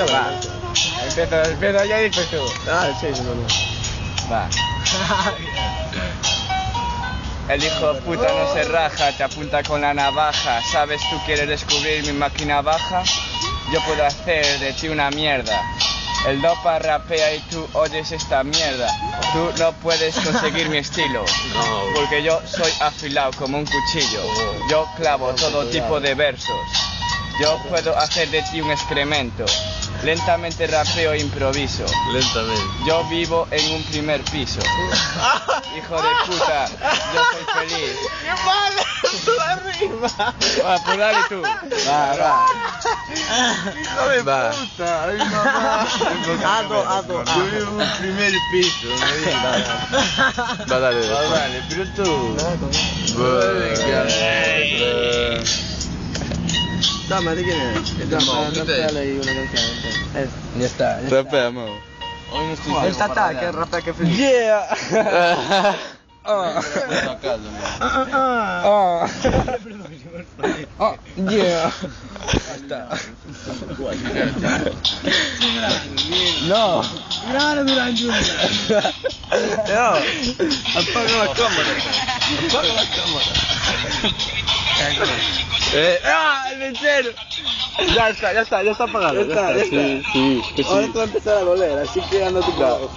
Va. Empiezo yo y dices tú. Ah, sí, no. Va. El hijo de puta no se raja, te apunta con la navaja. ¿Sabes tú quieres descubrir mi máquina baja? Yo puedo hacer de ti una mierda. El dopa rapea y tú oyes esta mierda. Tú no puedes conseguir mi estilo, porque yo soy afilado como un cuchillo. Yo clavo todo tipo de versos. Yo puedo hacer de ti un excremento. Lentamente rapeo e improviso. Lentamente. Yo vivo en un primer piso. Hijo de puta, yo soy feliz. ¡Qué mal! ¡La rima! Va, pues dale tú. Va. ¡Hijo de puta! ¡Ay, mamá! Ado. Yo vivo en un primer piso. Va, dale. Vale, pero tú. Dame, ¿de quién es? Dale ahí una canción. Ya está. Rapea, mo. Hoy no estoy Esta está, que rapea que feliz. Yeah. Yeah. No. Grano durante un No. Apaga la cámara. El mechero. Ya está apagado. Ya está. Sí. Ahora tú vas a empezar a doler, así que anda tu trabajo.